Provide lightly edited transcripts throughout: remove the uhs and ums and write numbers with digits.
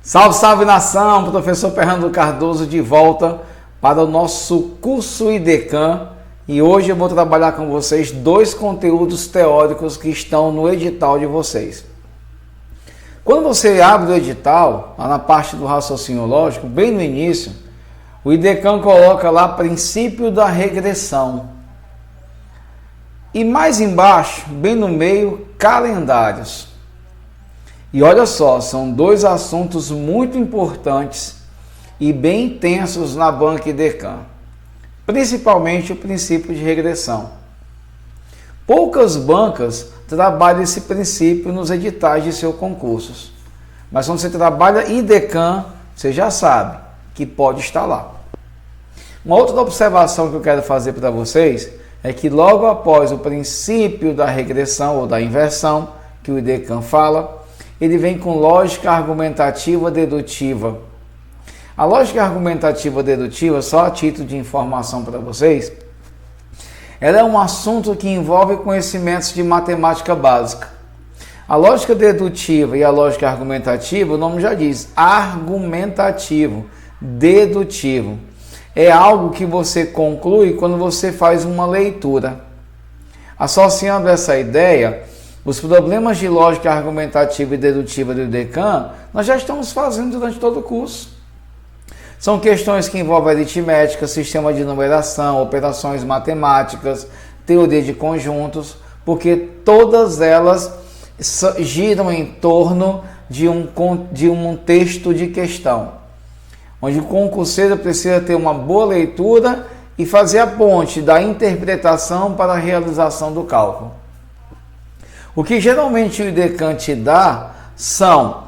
Salve, salve nação! Professor Fernando Cardoso de volta para o nosso curso IDECAM e hoje eu vou trabalhar com vocês dois conteúdos teóricos que estão no edital de vocês. Quando você abre o edital, lá na parte do raciocínio lógico, bem no início, o IDECAM coloca lá princípio da regressão. E mais embaixo, bem no meio, calendários. E olha só, são dois assuntos muito importantes e bem intensos na banca IDECAM, principalmente o princípio de regressão. Poucas bancas trabalham esse princípio nos editais de seus concursos, mas quando você trabalha IDECAM, você já sabe que pode estar lá. Uma outra observação que eu quero fazer para vocês é que logo após o princípio da regressão ou da inversão, que o IDECAM fala, ele vem com lógica argumentativa dedutiva. A lógica argumentativa dedutiva, só a título de informação para vocês, ela é um assunto que envolve conhecimentos de matemática básica. A lógica dedutiva e a lógica argumentativa, o nome já diz, argumentativo, dedutivo. É algo que você conclui quando você faz uma leitura. Associando essa ideia, os problemas de lógica argumentativa e dedutiva do IDECAM, nós já estamos fazendo durante todo o curso. São questões que envolvem aritmética, sistema de numeração, operações matemáticas, teoria de conjuntos, porque todas elas giram em torno de um texto de questão, onde o concurseiro precisa ter uma boa leitura e fazer a ponte da interpretação para a realização do cálculo. O que geralmente o IDECAM te dá são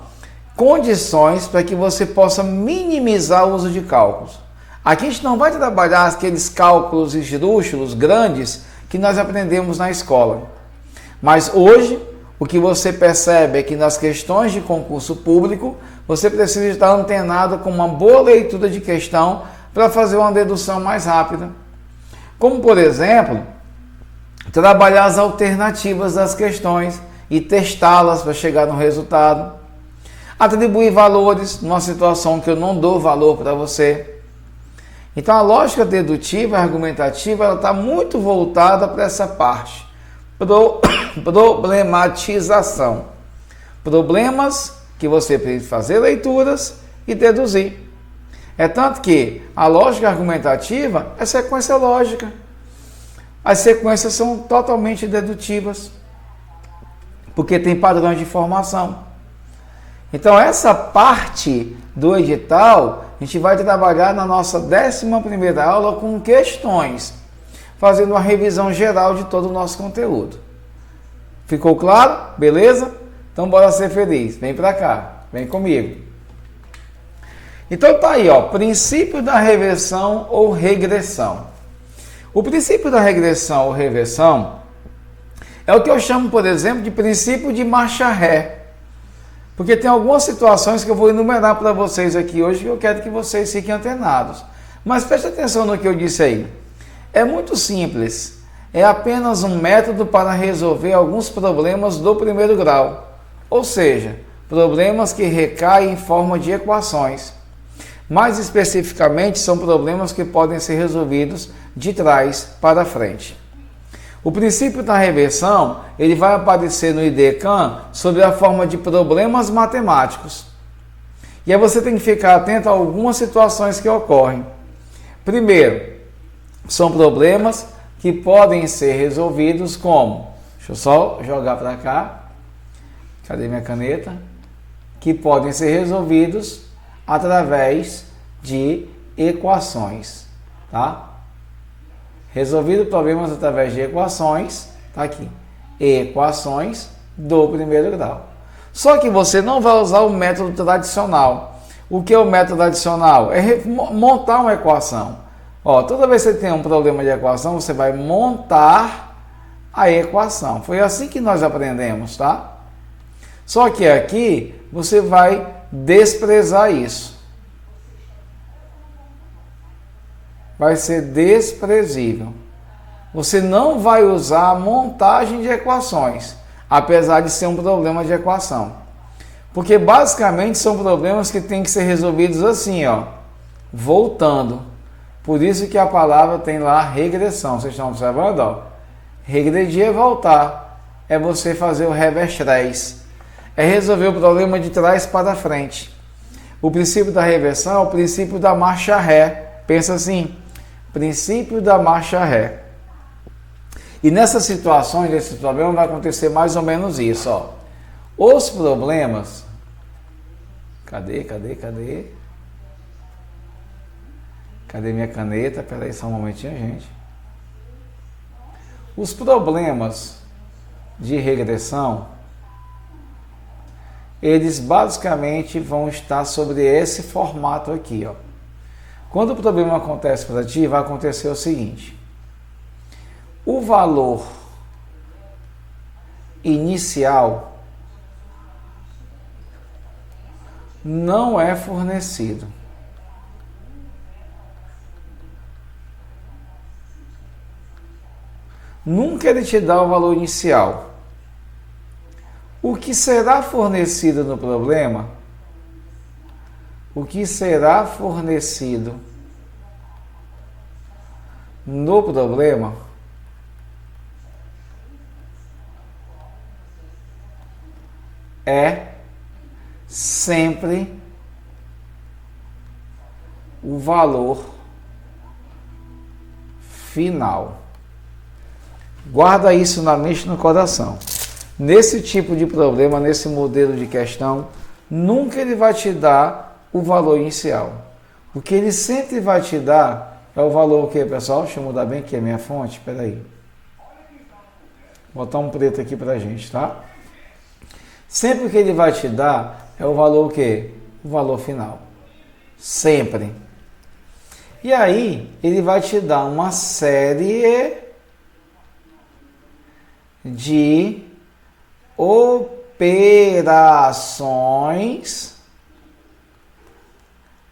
condições para que você possa minimizar o uso de cálculos. Aqui a gente não vai trabalhar aqueles cálculos esdrúxulos grandes que nós aprendemos na escola. Mas hoje, o que você percebe é que nas questões de concurso público, você precisa estar antenado com uma boa leitura de questão para fazer uma dedução mais rápida. Como, por exemplo, trabalhar as alternativas das questões e testá-las para chegar no resultado. Atribuir valores numa situação que eu não dou valor para você. Então a lógica dedutiva e argumentativa ela está muito voltada para essa parte. Problematização. Problemas que você precisa fazer leituras e deduzir. É tanto que a lógica argumentativa é sequência lógica. As sequências são totalmente dedutivas, porque tem padrões de informação. Então, essa parte do edital, a gente vai trabalhar na nossa 11ª aula com questões, fazendo uma revisão geral de todo o nosso conteúdo. Ficou claro? Beleza? Então, bora ser feliz. Vem pra cá, vem comigo. Então, tá aí, ó, princípio da reversão ou regressão. O princípio da regressão ou reversão é o que eu chamo, por exemplo, de princípio de marcha ré. Porque tem algumas situações que eu vou enumerar para vocês aqui hoje que eu quero que vocês fiquem antenados. Mas preste atenção no que eu disse aí. É muito simples. É apenas um método para resolver alguns problemas do primeiro grau. Ou seja, problemas que recaem em forma de equações. Mais especificamente, são problemas que podem ser resolvidos de trás para frente. O princípio da reversão, ele vai aparecer no IDECAM sob a forma de problemas matemáticos. E aí você tem que ficar atento a algumas situações que ocorrem. Primeiro, são problemas que podem ser resolvidos como? Deixa eu só jogar para cá. Cadê minha caneta? Que podem ser resolvidos através de equações, tá? Resolvido problemas através de equações, tá aqui, equações do primeiro grau. Só que você não vai usar o método tradicional. O que é o método tradicional? É montar uma equação. Ó, toda vez que você tem um problema de equação, você vai montar a equação. Foi assim que nós aprendemos, tá? Só que aqui você vai desprezar isso. Vai ser desprezível. Você não vai usar a montagem de equações, apesar de ser um problema de equação. Porque basicamente são problemas que têm que ser resolvidos assim, ó, voltando. Por isso que a palavra tem lá regressão. Vocês estão observando, ó? Regredir é voltar. É você fazer o reverse trás. É resolver o problema de trás para frente. O princípio da reversão é o princípio da marcha ré. Pensa assim, princípio da marcha ré. E nessas situações, nesse problema, vai acontecer mais ou menos isso, ó. Os problemas... Cadê? Cadê minha caneta? Espera aí só um momentinho, gente. Os problemas de regressão, eles basicamente vão estar sobre esse formato aqui, ó. Quando o problema acontece para ti, vai acontecer o seguinte. O valor inicial não é fornecido. Nunca ele te dá o valor inicial. O que será fornecido no problema? O que será fornecido no problema é sempre o valor final. Guarda isso na mente e no coração. Nesse tipo de problema, nesse modelo de questão, nunca ele vai te dar o valor inicial. O que ele sempre vai te dar é o valor o quê, pessoal? Deixa eu mudar bem aqui a minha fonte. Espera aí. Vou botar um preto aqui pra gente, tá? Sempre o que ele vai te dar é o valor o quê? O valor final. Sempre. E aí, ele vai te dar uma série de operações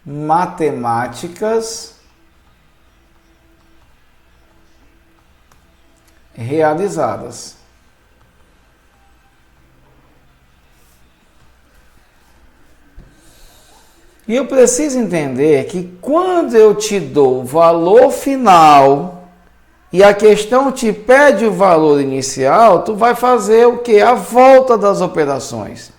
matemáticas realizadas. E eu preciso entender que quando eu te dou o valor final e a questão te pede o valor inicial, tu vai fazer o quê? A volta das operações.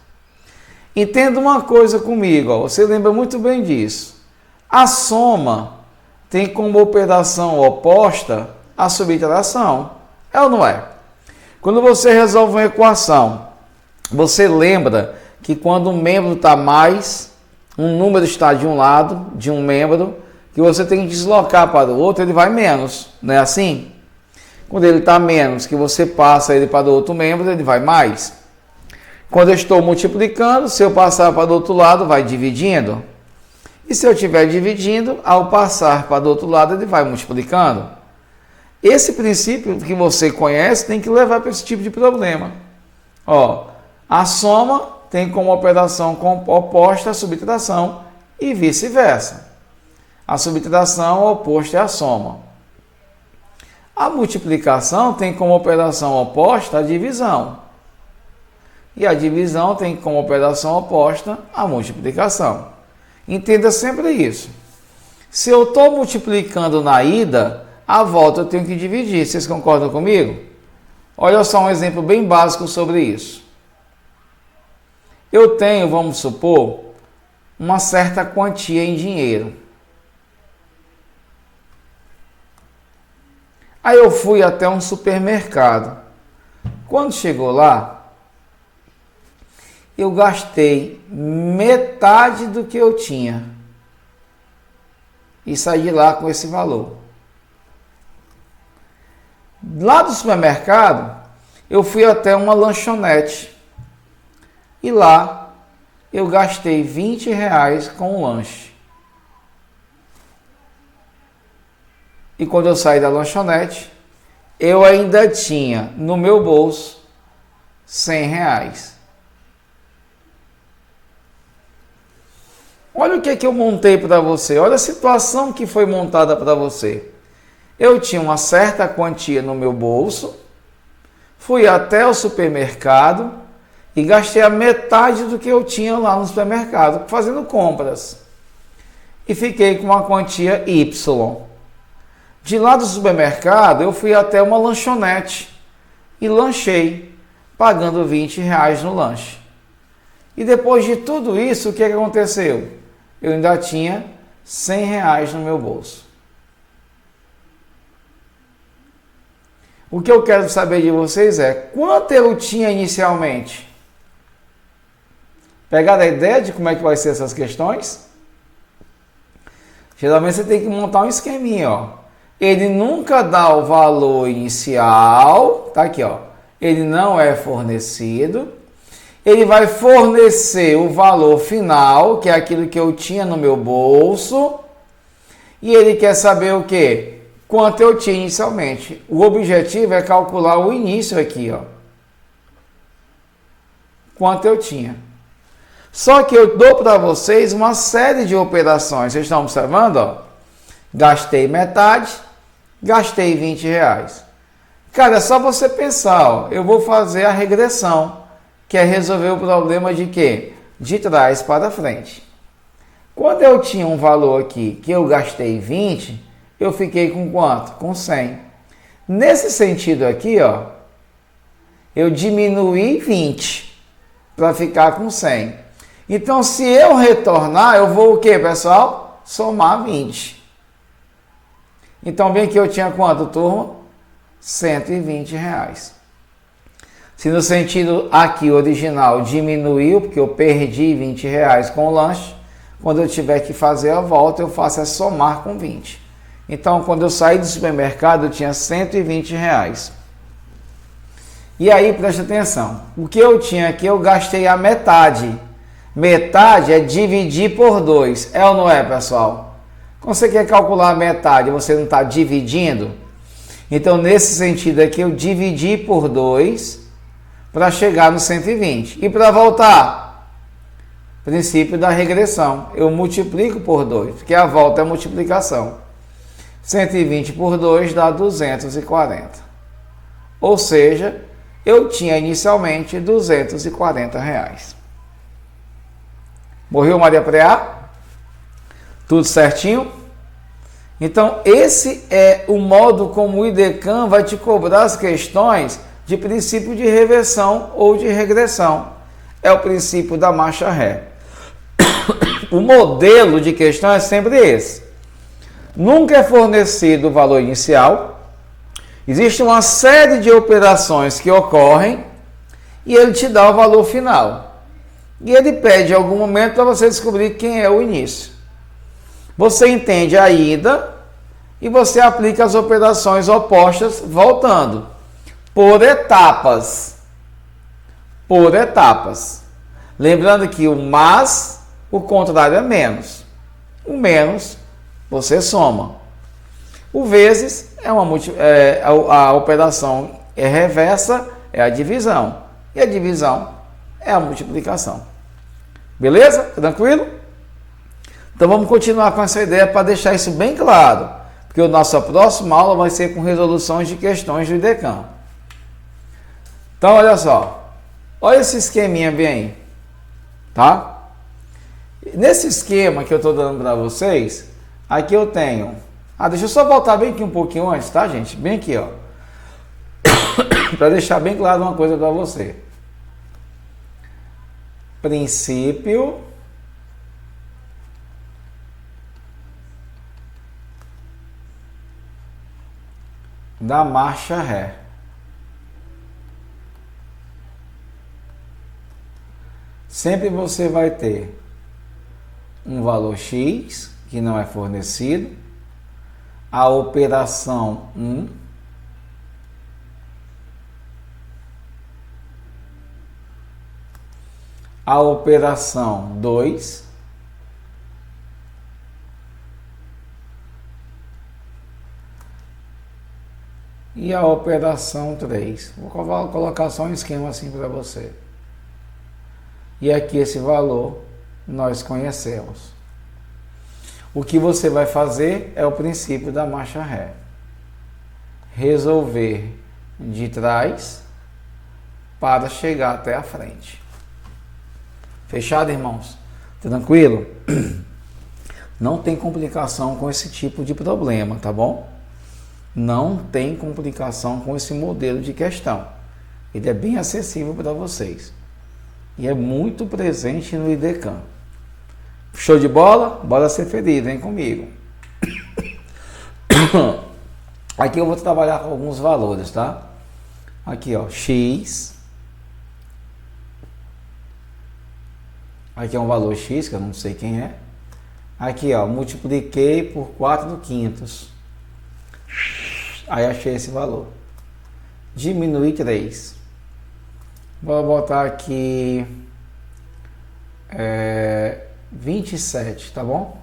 Entenda uma coisa comigo, ó, você lembra muito bem disso. A soma tem como operação oposta a subtração. É ou não é? Quando você resolve uma equação, você lembra que quando um membro está mais, um número está de um lado, de um membro, que você tem que deslocar para o outro, ele vai menos, não é assim? Quando ele está menos, que você passa ele para o outro membro, ele vai mais. Quando eu estou multiplicando, se eu passar para o outro lado, vai dividindo. E se eu estiver dividindo, ao passar para o outro lado, ele vai multiplicando. Esse princípio que você conhece tem que levar para esse tipo de problema. Ó, a soma tem como operação oposta a subtração e vice-versa. A subtração oposta é a soma. A multiplicação tem como operação oposta a divisão. E a divisão tem como operação oposta a multiplicação. Entenda sempre isso. Se eu estou multiplicando na ida, a volta eu tenho que dividir. Vocês concordam comigo? Olha só um exemplo bem básico sobre isso. Eu tenho, vamos supor, uma certa quantia em dinheiro. Aí eu fui até um supermercado. Quando chegou lá, eu gastei metade do que eu tinha. E saí de lá com esse valor. Lá do supermercado, eu fui até uma lanchonete. E lá, eu gastei R$20 com o lanche. E quando eu saí da lanchonete, eu ainda tinha no meu bolso R$100. Olha o que eu montei para você, olha a situação que foi montada para você. Eu tinha uma certa quantia no meu bolso, fui até o supermercado e gastei a metade do que eu tinha lá no supermercado, fazendo compras. E fiquei com uma quantia Y. De lá do supermercado, eu fui até uma lanchonete e lanchei, pagando R$ 20 no lanche. E depois de tudo isso, o que aconteceu? Eu ainda tinha R$ 100 no meu bolso. O que eu quero saber de vocês é quanto eu tinha inicialmente? Pegaram a ideia de como é que vai ser essas questões? Geralmente você tem que montar um esqueminha, ó. Ele nunca dá o valor inicial, tá aqui, ó. Ele não é fornecido. Ele vai fornecer o valor final, que é aquilo que eu tinha no meu bolso. E ele quer saber o quê? Quanto eu tinha inicialmente. O objetivo é calcular o início aqui, ó. Quanto eu tinha. Só que eu dou para vocês uma série de operações. Vocês estão observando, ó? Gastei metade, gastei R$ 20. Cara, é só você pensar, ó. Eu vou fazer a regressão, que é resolver o problema de quê? De trás para frente. Quando eu tinha um valor aqui que eu gastei 20, eu fiquei com quanto? Com 100. Nesse sentido aqui, ó, eu diminuí 20 para ficar com 100. Então, se eu retornar, eu vou o quê, pessoal? Somar 20. Então, bem que eu tinha quanto, turma? R$ 120. Se no sentido aqui original diminuiu, porque eu perdi R$ 20 com o lanche, quando eu tiver que fazer a volta, eu faço é somar com 20. Então, quando eu saí do supermercado, eu tinha R$ 120. E aí, preste atenção. O que eu tinha aqui, eu gastei a metade. Metade é dividir por 2. É ou não é, pessoal? Quando você quer calcular a metade, você não está dividindo? Então, nesse sentido aqui, eu dividi por 2 para chegar no 120. E para voltar? Princípio da regressão. Eu multiplico por 2, porque a volta é multiplicação. 120 por 2 dá 240. Ou seja, eu tinha inicialmente R$ 240. Morreu Maria Preá? Tudo certinho? Então, esse é o modo como o IDECAM vai te cobrar as questões de princípio de reversão ou de regressão. É o princípio da marcha ré. O modelo de questão é sempre esse. Nunca é fornecido o valor inicial. Existe uma série de operações que ocorrem e ele te dá o valor final. E ele pede em algum momento para você descobrir quem é o início. Você entende a ida e você aplica as operações opostas voltando. Por etapas. Por etapas. Lembrando que o mais, o contrário é menos. O menos, você soma. O vezes, a operação é reversa, é a divisão. E a divisão é a multiplicação. Beleza? Tranquilo? Então vamos continuar com essa ideia para deixar isso bem claro. Porque a nossa próxima aula vai ser com resoluções de questões do IDECAM. Então olha só. Olha esse esqueminha bem aí. Tá? Nesse esquema que eu estou dando para vocês, aqui eu tenho... deixa eu só voltar bem aqui um pouquinho antes, tá, gente? Bem aqui, ó. Para deixar bem claro uma coisa para você. Princípio da marcha ré. Sempre você vai ter um valor X, que não é fornecido, a operação 1, a operação 2, e a operação 3. Vou colocar só um esquema assim para você. E aqui esse valor nós conhecemos. O que você vai fazer é o princípio da marcha ré. Resolver de trás para chegar até a frente. Fechado, irmãos? Tranquilo? Não tem complicação com esse tipo de problema, tá bom? Não tem complicação com esse modelo de questão. Ele é bem acessível para vocês. E é muito presente no IDECAM. Show de bola? Bora ser feliz, vem comigo. Aqui eu vou trabalhar com alguns valores, tá? Aqui, ó, x. Aqui é um valor x, que eu não sei quem é. Aqui, ó, multipliquei por 4/5. Aí achei esse valor. Diminui 3. Vou botar aqui 27, tá bom?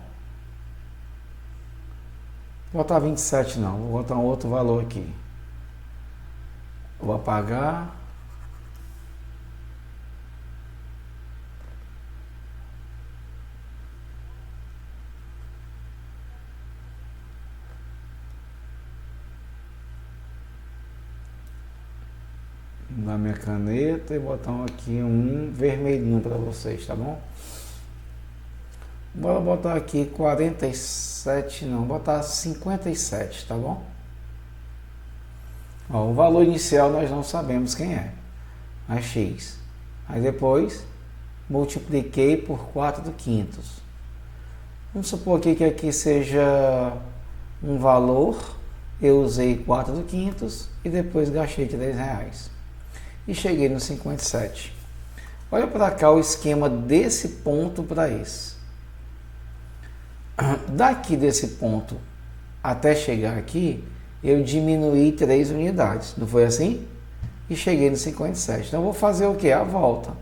Vou botar 27 não, vou botar um outro valor aqui. Vou apagar. Na minha caneta e botar aqui um vermelhinho para vocês, tá bom? Bora botar aqui 47, não, botar 57, tá bom? Ó, o valor inicial nós não sabemos quem é, é x. Aí depois multipliquei por 4/5. Vamos supor aqui que aqui seja um valor, eu usei 4/5 e depois gastei R$3. E cheguei no 57. Olha para cá o esquema desse ponto para esse. Daqui desse ponto até chegar aqui, eu diminuí 3 unidades. Não foi assim? E cheguei no 57. Então, eu vou fazer o que? A volta.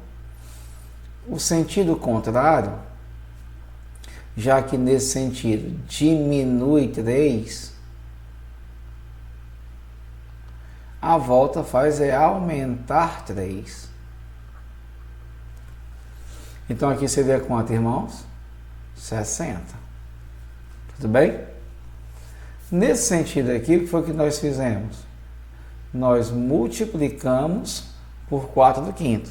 O sentido contrário, já que nesse sentido diminui 3, a volta faz é aumentar 3. Então aqui seria quanto, irmãos? 60. Tudo bem? Nesse sentido aqui, o que foi que nós fizemos? Nós multiplicamos por 4/5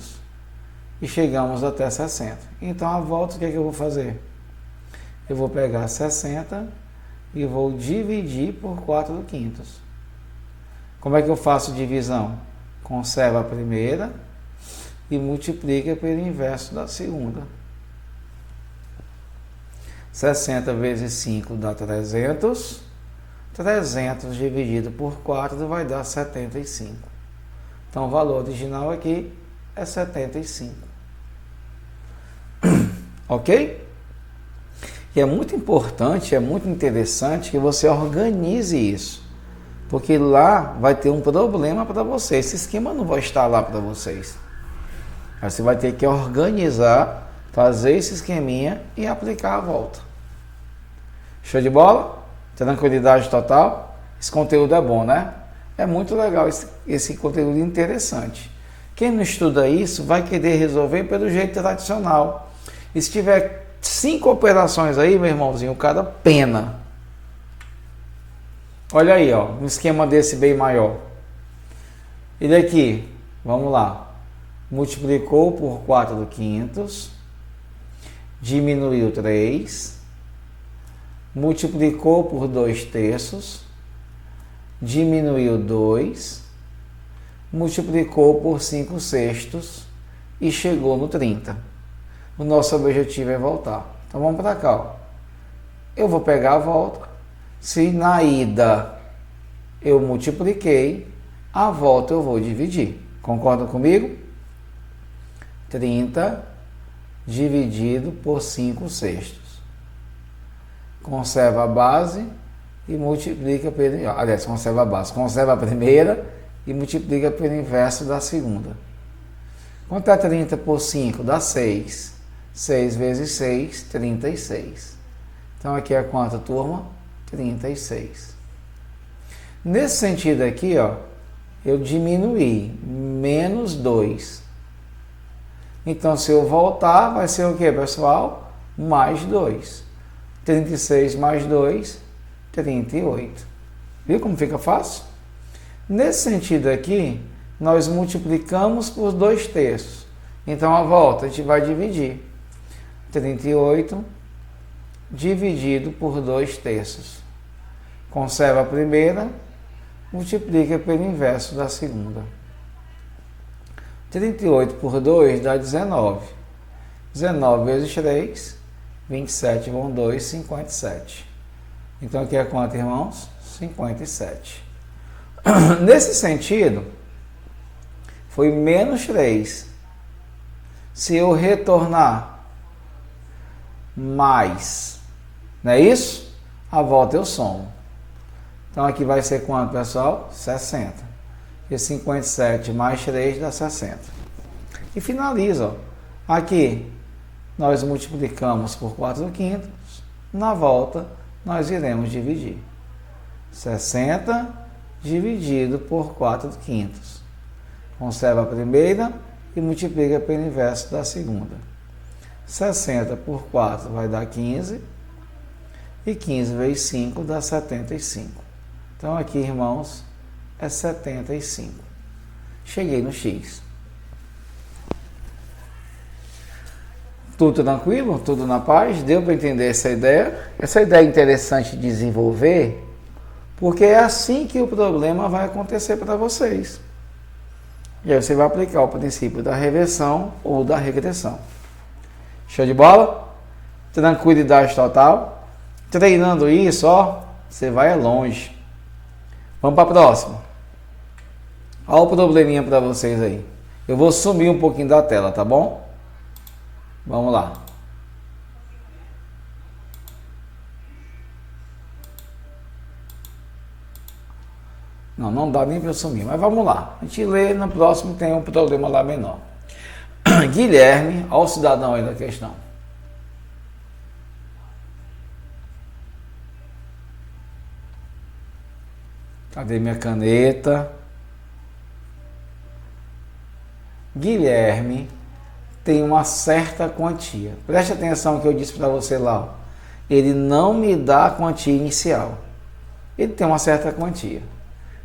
e chegamos até 60. Então a volta, o que é que eu vou fazer? Eu vou pegar 60 e vou dividir por 4/5. Como é que eu faço divisão? Conserva a primeira e multiplica pelo inverso da segunda. 60 vezes 5 dá 300. 300 dividido por 4 vai dar 75. Então o valor original aqui é 75. Ok? E é muito importante, é muito interessante que você organize isso. Porque lá vai ter um problema para você. Esse esquema não vai estar lá para vocês. Aí você vai ter que organizar, fazer esse esqueminha e aplicar a volta. Show de bola? Tranquilidade total? Esse conteúdo é bom, né? É muito legal esse conteúdo interessante. Quem não estuda isso vai querer resolver pelo jeito tradicional. E se tiver 5 operações aí, meu irmãozinho, o cara pena. Olha aí, ó, um esquema desse bem maior. Ele aqui, vamos lá, multiplicou por 4/5, diminuiu 3, multiplicou por 2/3, diminuiu 2, multiplicou por 5/6 e chegou no 30. O nosso objetivo é voltar. Então vamos para cá, ó. Eu vou pegar a volta. Se na ida eu multipliquei, a volta eu vou dividir. Concordam comigo? 30 dividido por 5/6. Conserva a base e multiplica pelo... Aliás, conserva a base. Conserva a primeira e multiplica pelo inverso da segunda. Quanto é 30 por 5? Dá 6. 6 vezes 6, 36. Então aqui é quanto, turma? 36. Nesse sentido aqui, ó, eu diminuí, menos 2. Então, se eu voltar, vai ser o que, pessoal? Mais 2. 36 mais 2, 38. Viu como fica fácil? Nesse sentido aqui, nós multiplicamos por 2/3. Então, a volta a gente vai dividir. 38 dividido por 2/3. Conserva a primeira, multiplica pelo inverso da segunda. 38 por 2 dá 19. 19 vezes 3, 27 vão 2, 57. Então aqui é quanto, irmãos? 57. Nesse sentido, foi menos 3. Se eu retornar mais, não é isso? A volta eu somo. Então aqui vai ser quanto, pessoal? 60. E 57 mais 3 dá 60. E finaliza, ó. Aqui nós multiplicamos por 4/5. Na volta nós iremos dividir. 60 dividido por 4/5. Conserva a primeira e multiplica pelo inverso da segunda. 60 por 4 vai dar 15. E 15 vezes 5 dá 75. Então aqui, irmãos, é 75. Cheguei no X. Tudo tranquilo? Tudo na paz? Deu para entender essa ideia? Essa ideia é interessante de desenvolver, porque é assim que o problema vai acontecer para vocês. E aí você vai aplicar o princípio da reversão ou da regressão. Show de bola? Tranquilidade total. Treinando isso, ó, você vai longe. Vamos para a próxima. Olha o probleminha para vocês aí. Eu vou sumir um pouquinho da tela, tá bom? Vamos lá. Não dá nem para eu sumir, mas vamos lá. A gente lê, no próximo tem um problema lá menor. Guilherme, olha o cidadão aí da questão. Cadê minha caneta? Guilherme tem uma certa quantia. Preste atenção no que eu disse para você lá. Ó. Ele não me dá a quantia inicial. Ele tem uma certa quantia.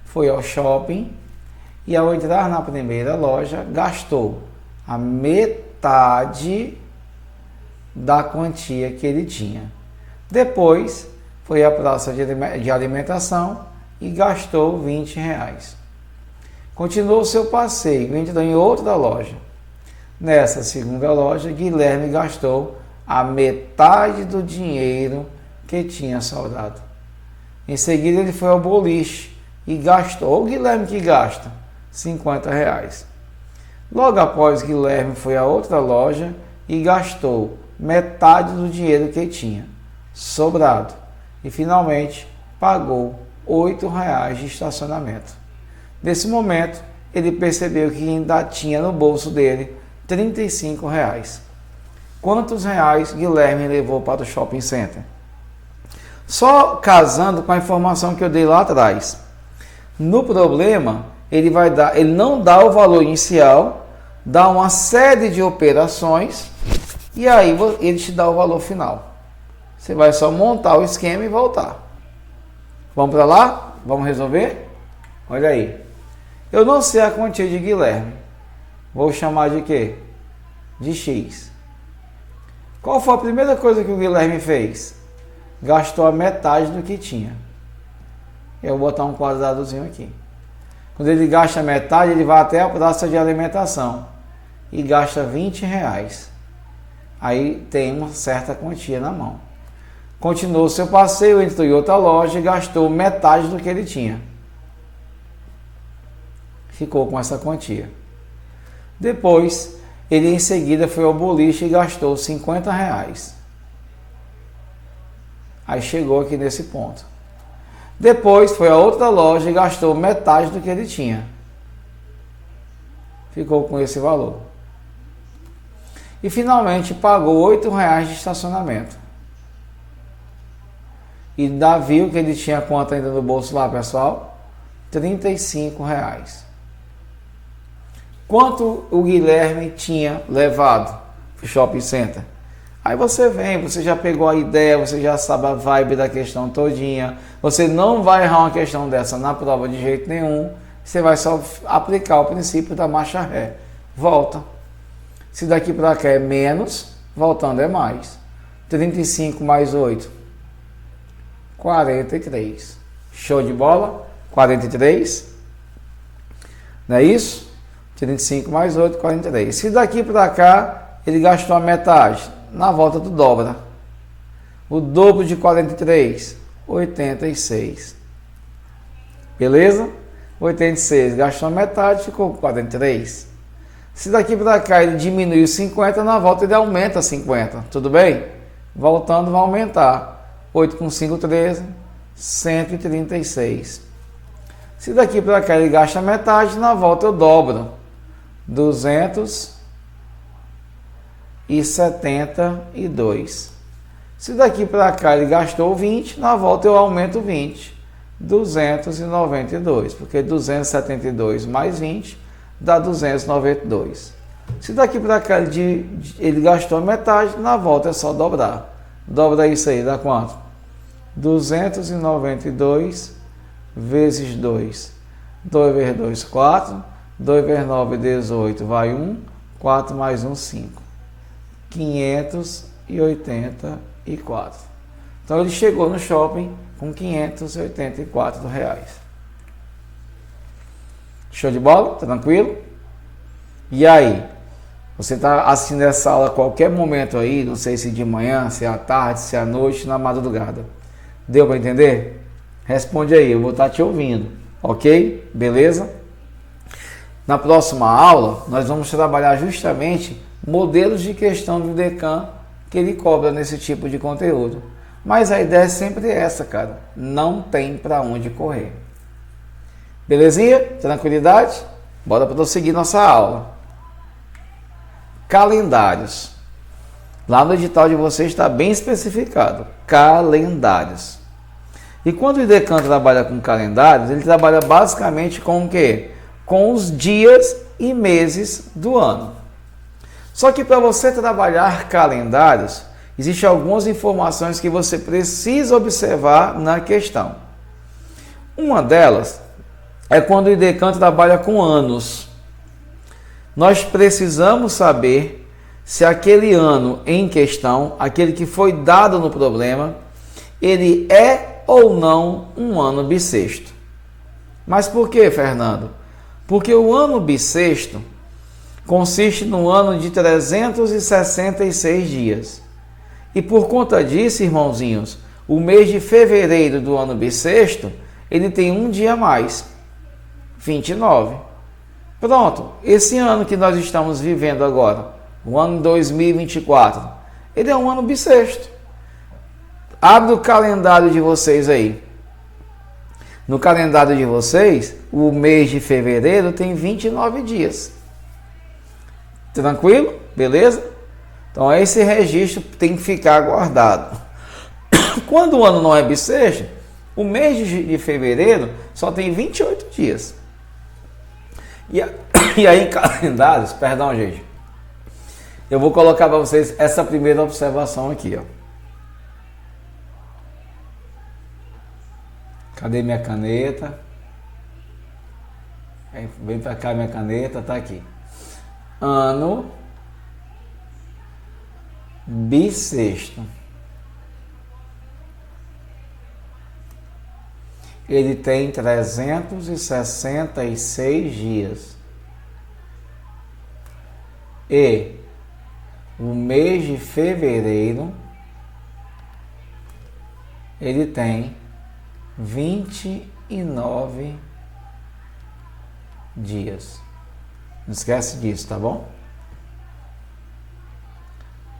Foi ao shopping e ao entrar na primeira loja, gastou a metade da quantia que ele tinha. Depois, foi à praça de alimentação e gastou R$20. Continuou seu passeio e entrou em outra loja. Nessa segunda loja, Guilherme gastou a metade do dinheiro que tinha sobrado. Em seguida, ele foi ao boliche e gastou, o Guilherme que gasta, R$50. Logo após, Guilherme foi a outra loja e gastou metade do dinheiro que tinha sobrado. E finalmente, pagou R$8 de estacionamento. Nesse momento, ele percebeu que ainda tinha no bolso dele R$35. Quantos reais Guilherme levou para o shopping center? Só casando com a informação que eu dei lá atrás. No problema, ele não dá o valor inicial, dá uma série de operações e aí ele te dá o valor final. Você vai só montar o esquema e voltar. Vamos para lá? Vamos resolver? Olha aí. Eu não sei a quantia de Guilherme. Vou chamar de quê? De X. Qual foi a primeira coisa que o Guilherme fez? Gastou a metade do que tinha. Eu vou botar um quadradozinho aqui. Quando ele gasta metade, ele vai até a praça de alimentação e gasta R$20. Aí tem uma certa quantia na mão. Continuou seu passeio, entrou em outra loja e gastou metade do que ele tinha. Ficou com essa quantia. Depois, ele em seguida foi ao boliche e gastou R$50. Aí chegou aqui nesse ponto. Depois foi a outra loja e gastou metade do que ele tinha. Ficou com esse valor. E finalmente pagou R$8 de estacionamento. E viu que ele tinha quanto ainda no bolso lá, pessoal? R$35. Quanto o Guilherme tinha levado para o shopping center? Aí você vem, você já pegou a ideia, você já sabe a vibe da questão todinha. Você não vai errar uma questão dessa na prova de jeito nenhum. Você vai só aplicar o princípio da marcha ré. Volta. Se daqui para cá é menos, voltando é mais. 35 mais 8, 43. Show de bola? 43. Não é isso? 35 mais 8, 43. Se daqui para cá ele gastou a metade, na volta tu dobra. O dobro de 43, 86. Beleza? 86, gastou a metade, ficou 43. Se daqui para cá ele diminuiu 50, na volta ele aumenta 50. Tudo bem? Voltando vai aumentar. 8 com 5, 13, 136. Se daqui para cá ele gasta a metade, na volta eu dobro. 272. Se daqui para cá ele gastou 20, na volta eu aumento 20. 292, porque 272 mais 20 dá 292. Se daqui para cá ele gastou a metade, na volta é só dobrar. Dobra isso aí, dá quanto? 292 vezes 2. 2 vezes 2, 4. 2 vezes 9, 18, vai 1. 4 mais 1, 5. 584. Então ele chegou no shopping com 584 reais. Show de bola? Tranquilo? E aí? Você está assistindo essa aula a qualquer momento aí, não sei se de manhã, se é à tarde, se é à noite, na madrugada. Deu para entender? Responde aí, eu vou estar te ouvindo. Ok? Beleza? Na próxima aula, nós vamos trabalhar justamente modelos de questão do Decam que ele cobra nesse tipo de conteúdo. Mas a ideia é sempre essa, cara. Não tem para onde correr. Belezinha? Tranquilidade? Bora prosseguir nossa aula. Calendários. Lá no edital de vocês está bem especificado. Calendários. E quando o Decam trabalha com calendários, ele trabalha basicamente com o quê? Com os dias e meses do ano. Só que para você trabalhar calendários, existem algumas informações que você precisa observar na questão. Uma delas é quando o Decam trabalha com anos. Nós precisamos saber se aquele ano em questão, aquele que foi dado no problema, ele é ou não um ano bissexto. Mas por que, Fernando? Porque o ano bissexto consiste no ano de 366 dias. E por conta disso, irmãozinhos, o mês de fevereiro do ano bissexto, ele tem um dia a mais, 29. Pronto, esse ano que nós estamos vivendo agora, o ano 2024, ele é um ano bissexto. Abre o calendário de vocês aí. No calendário de vocês, o mês de fevereiro tem 29 dias. Tranquilo? Beleza? Então esse registro tem que ficar guardado. Quando o ano não é bissexto, o mês de fevereiro só tem 28 dias. E aí em calendários, perdão gente, eu vou colocar para vocês essa primeira observação aqui, ó. Cadê minha caneta? Vem para cá minha caneta, tá aqui. Ano bissexto. Ele tem 366 dias. E o mês de fevereiro, ele tem 29 dias. Não esquece disso, tá bom?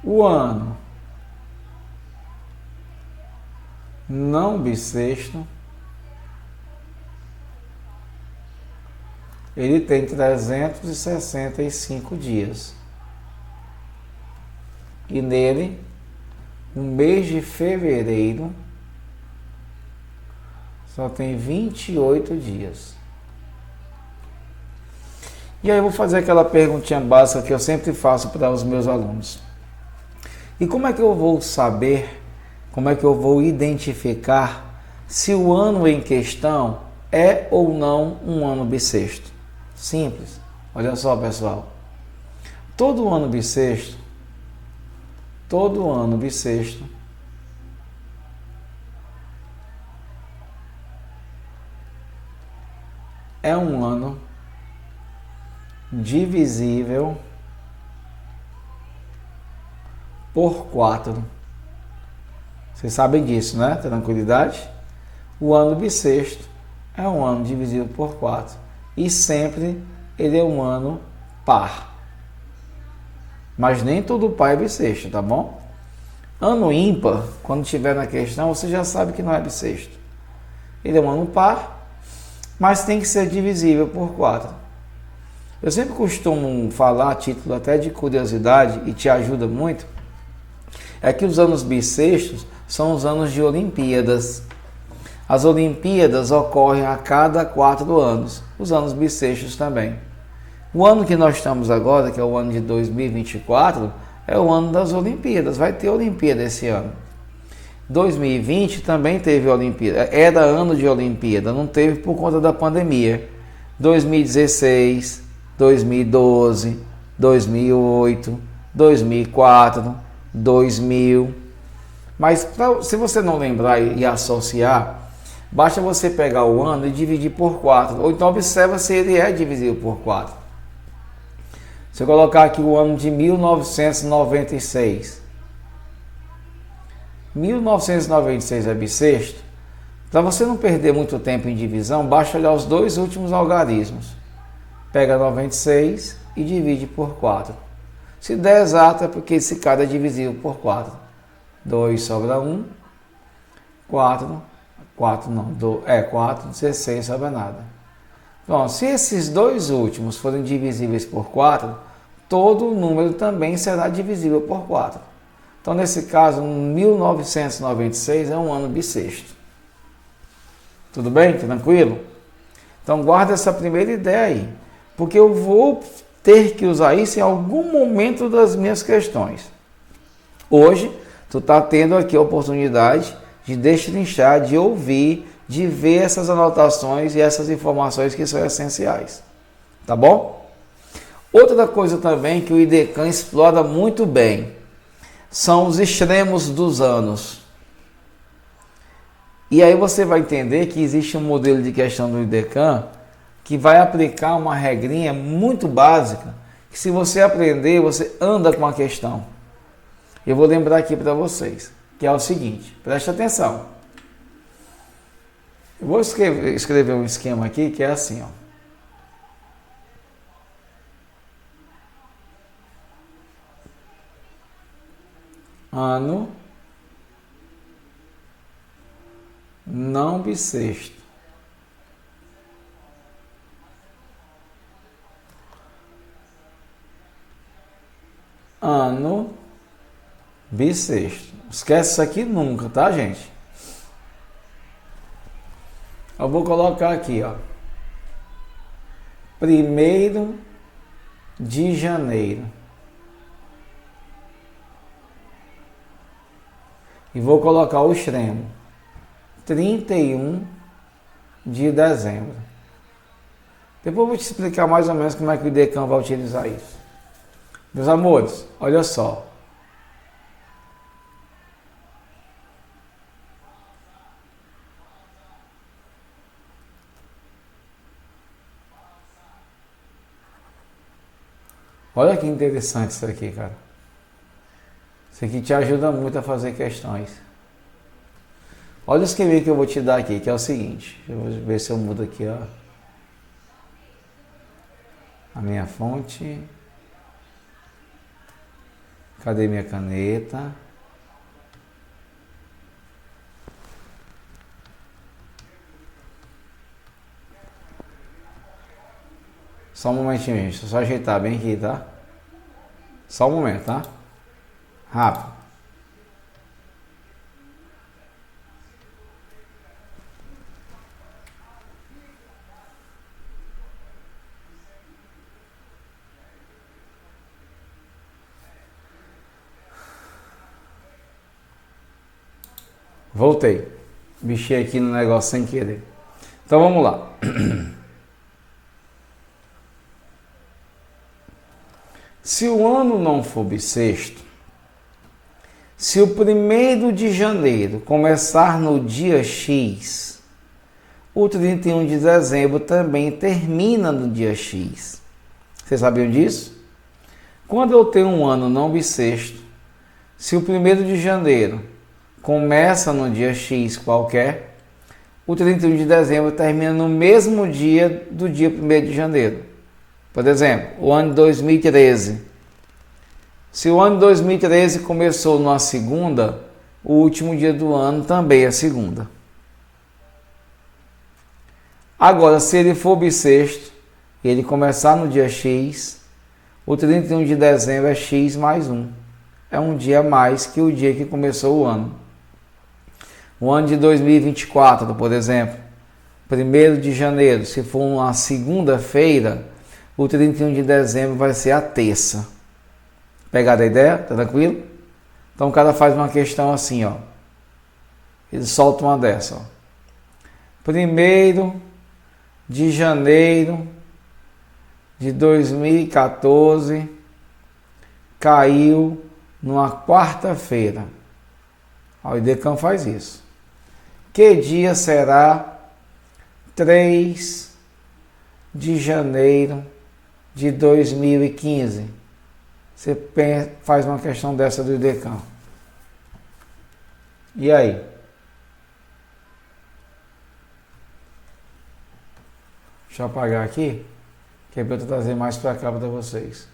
O ano não bissexto, ele tem 365 dias. E nele, o mês de fevereiro só tem 28 dias. E aí eu vou fazer aquela perguntinha básica que eu sempre faço para os meus alunos. E como é que eu vou saber, como é que eu vou identificar se o ano em questão é ou não um ano bissexto? Simples. Olha só, pessoal. Todo ano bissexto Todo ano bissexto é um ano divisível por 4. Vocês sabem disso, né? Tranquilidade? O ano bissexto é um ano divisível por 4. E sempre ele é um ano par. Mas nem todo par é bissexto, tá bom? Ano ímpar, quando tiver na questão, você já sabe que não é bissexto. Ele é um ano par, mas tem que ser divisível por 4. Eu sempre costumo falar, a título até de curiosidade, e te ajuda muito, é que os anos bissextos são os anos de Olimpíadas. As Olimpíadas ocorrem a cada 4 anos, os anos bissextos também. O ano que nós estamos agora, que é o ano de 2024, é o ano das Olimpíadas, vai ter Olimpíada esse ano. 2020 também teve Olimpíada, era ano de Olimpíada, não teve por conta da pandemia. 2016, 2012, 2008, 2004, 2000. Mas se você não lembrar e associar, basta você pegar o ano e dividir por 4. Ou então observa se ele é divisível por 4. Se eu colocar aqui o ano de 1996. 1996 é bissexto. Para você não perder muito tempo em divisão, basta olhar os 2 últimos algarismos. Pega 96 e divide por 4. Se der exato é porque esse cara é divisível por 4. 2 sobra 1. 4 não, 4, 16 sobra nada. Bom, se esses 2 últimos forem divisíveis por 4, todo o número também será divisível por 4. Então, nesse caso, 1996 é um ano bissexto. Tudo bem? Tranquilo? Então, guarda essa primeira ideia aí, porque eu vou ter que usar isso em algum momento das minhas questões. Hoje, tu está tendo aqui a oportunidade de destrinchar, de ouvir, de ver essas anotações e essas informações que são essenciais. Tá bom? Outra coisa também que o IDECAM explora muito bem são os extremos dos anos. E aí você vai entender que existe um modelo de questão do IDECAM que vai aplicar uma regrinha muito básica, que se você aprender, você anda com a questão. Eu vou lembrar aqui para vocês, que é o seguinte, preste atenção. Eu vou escrever um esquema aqui que é assim, ó. Ano não bissexto. Ano bissexto. Esquece isso aqui nunca, tá, gente? Eu vou colocar aqui, ó. 1º de janeiro. E vou colocar o extremo. 31 de dezembro. Depois eu vou te explicar mais ou menos como é que o IDECAM vai utilizar isso. Meus amores, olha só. Olha que interessante isso aqui, cara. Isso aqui te ajuda muito a fazer questões. Olha o esquema que eu vou te dar aqui, que é o seguinte. Eu vou ver se eu mudo aqui, ó. A minha fonte. Cadê minha caneta? Só um momentinho, gente. Deixa eu só ajeitar bem aqui, tá? Só um momento, tá? Rápido. Voltei. Mexi aqui no negócio sem querer. Então vamos lá. Se o ano não for bissexto, Se o 1º de janeiro começar no dia X, o 31 de dezembro também termina no dia X. Vocês sabiam disso? Quando eu tenho um ano não bissexto, se o 1º de janeiro começa no dia X qualquer, o 31 de dezembro termina no mesmo dia do dia 1º de janeiro. Por exemplo, o ano de 2013. Se o ano de 2013 começou numa segunda, o último dia do ano também é segunda. Agora, se ele for bissexto e ele começar no dia X, o 31 de dezembro é X mais 1. É um dia a mais que o dia que começou o ano. O ano de 2024, por exemplo, 1º de janeiro, se for uma segunda-feira, o 31 de dezembro vai ser a terça. Pegaram a ideia? Tá tranquilo? Então o cara faz uma questão assim, ó. Ele solta uma dessa, ó. 1º de janeiro de 2014 caiu numa quarta-feira. O IDECAM faz isso. Que dia será 3 de janeiro de 2015? Você faz uma questão dessa do IDECAM. E aí? Deixa eu apagar aqui, que é para eu trazer mais para cá para vocês.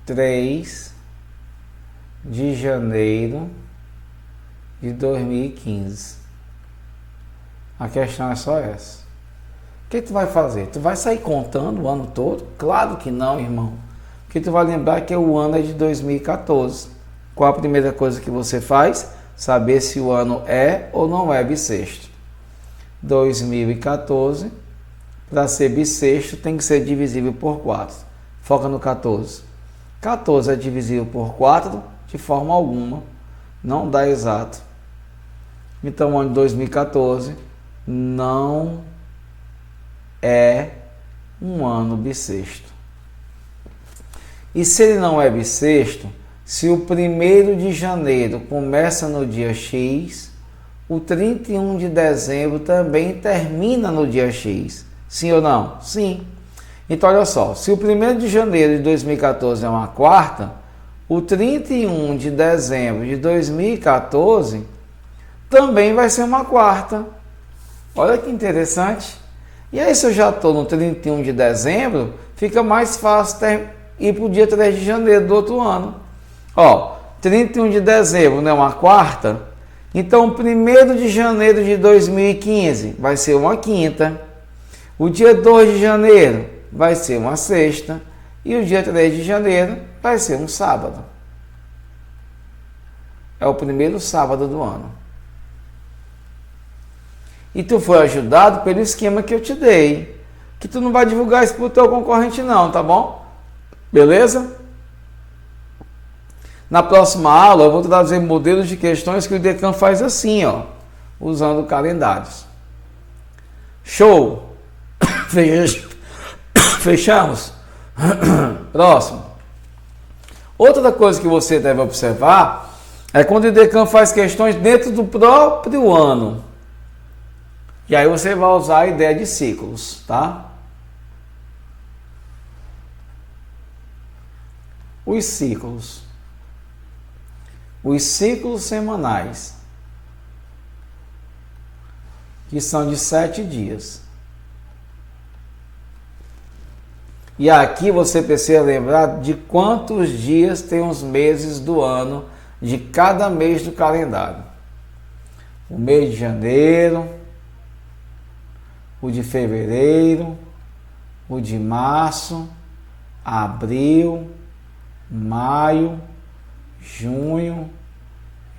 (3 de janeiro de 2015). A questão é só essa. O que tu vai fazer? Tu vai sair contando o ano todo? Claro que não, irmão. Porque tu vai lembrar que o ano é de 2014. Qual a primeira coisa que você faz? Saber se o ano é ou não é bissexto. 2014, para ser bissexto, tem que ser divisível por 4. Foca no 14. 14 é divisível por 4 de forma alguma. Não dá exato. Então, o ano de 2014 não é um ano bissexto. E se ele não é bissexto, se o 1º de janeiro começa no dia X, o 31 de dezembro também termina no dia X. Sim ou não? Sim. Então, olha só, se o 1º de janeiro de 2014 é uma quarta, o 31 de dezembro de 2014 também vai ser uma quarta. Olha que interessante. E aí, se eu já estou no 31 de dezembro, fica mais fácil ir para o dia 3 de janeiro do outro ano. Ó, 31 de dezembro não é uma quarta? Então, 1º de janeiro de 2015 vai ser uma quinta. O dia 2 de janeiro vai ser uma sexta. E o dia 3 de janeiro vai ser um sábado. É o primeiro sábado do ano. E tu foi ajudado pelo esquema que eu te dei. Que tu não vai divulgar isso para o teu concorrente não, tá bom? Beleza? Na próxima aula eu vou trazer modelos de questões que o IDECAM faz assim, ó. Usando calendários. Show! Fechamos? Próximo. Outra coisa que você deve observar é quando o IDECAM faz questões dentro do próprio ano. E aí você vai usar a ideia de ciclos, tá? Os ciclos. Os ciclos semanais, que são de 7 dias. E aqui você precisa lembrar de quantos dias tem os meses do ano de cada mês do calendário. O mês de janeiro, o de fevereiro, o de março, abril, maio, junho,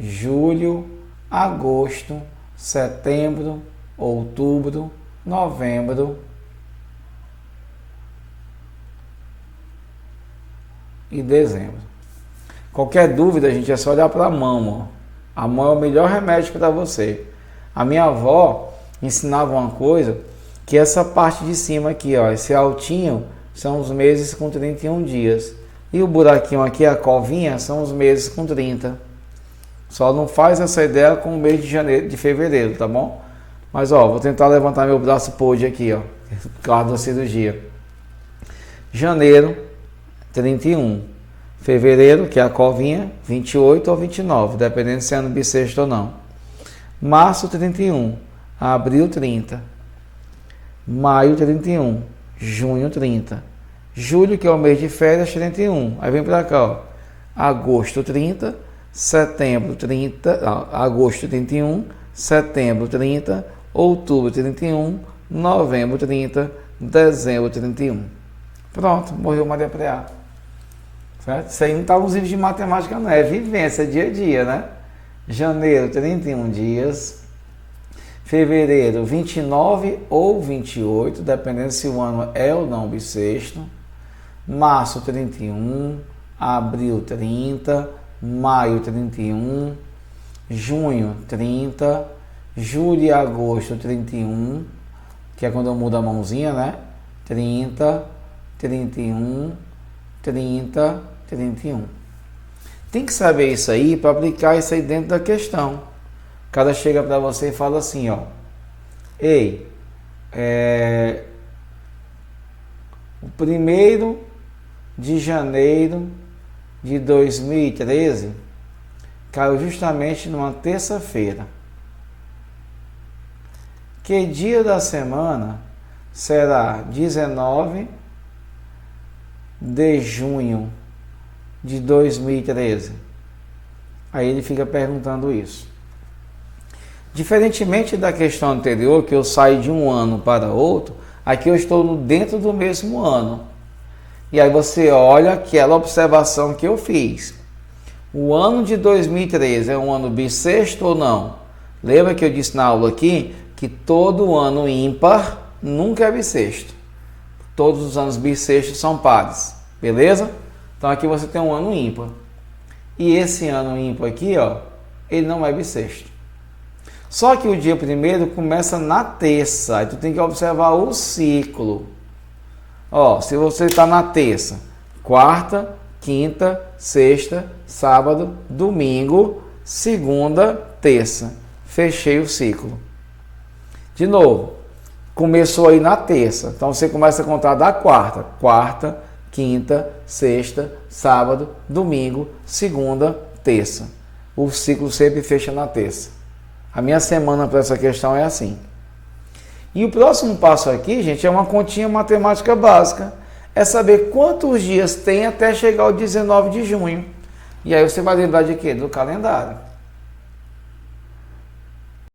julho, agosto, setembro, outubro, novembro e dezembro. Qualquer dúvida, gente, é só olhar para a mão. Ó. A mão é o melhor remédio para você. A minha avó ensinava uma coisa, que essa parte de cima aqui, ó, esse altinho, são os meses com 31 dias. E o buraquinho aqui, a covinha, são os meses com 30. Só não faz essa ideia com o mês de janeiro, de fevereiro, tá bom? Mas, ó, vou tentar levantar meu braço pôde aqui, ó, por causa da cirurgia. Janeiro, 31. Fevereiro, que é a covinha, 28 ou 29, dependendo se é ano bissexto ou não. Março, 31. Abril, 30. Maio, 31. Junho, 30. Julho, que é o mês de férias, 31. Aí vem pra cá, ó. Agosto, 30. Setembro, 30. Agosto, 31. Setembro, 30. Outubro, 31. Novembro, 30. Dezembro, 31. Pronto, morreu Maria Preá. Certo? Isso aí não está nos livros de matemática, não. É vivência, dia a dia, né? Janeiro, 31 dias. Fevereiro, 29 ou 28, dependendo se o ano é ou não bissexto. Março, 31. Abril, 30. Maio, 31. Junho, 30. Julho e agosto, 31. Que é quando eu mudo a mãozinha, né? 30, 31, 30, 31. Tem que saber isso aí para aplicar isso aí dentro da questão. O cara chega para você e fala assim, ó. Ei, o 1º de janeiro de 2013 caiu justamente numa terça-feira. Que dia da semana será 19 de junho de 2013? Aí ele fica perguntando isso. Diferentemente da questão anterior, que eu saio de um ano para outro, aqui eu estou dentro do mesmo ano. E aí você olha aquela observação que eu fiz. O ano de 2013 é um ano bissexto ou não? Lembra que eu disse na aula aqui que todo ano ímpar nunca é bissexto. Todos os anos bissextos são pares. Beleza? Então aqui você tem um ano ímpar. E esse ano ímpar aqui, ó, ele não é bissexto. Só que o dia 1º começa na terça. Aí tu tem que observar o ciclo. Ó, se você está na terça, quarta, quinta, sexta, sábado, domingo, segunda, terça. Fechei o ciclo. De novo, começou aí na terça. Então você começa a contar da quarta. Quarta, quinta, sexta, sábado, domingo, segunda, terça. O ciclo sempre fecha na terça. A minha semana para essa questão é assim. E o próximo passo aqui, gente, é uma continha matemática básica. É saber quantos dias tem até chegar ao 19 de junho. E aí você vai lembrar de quê? Do calendário.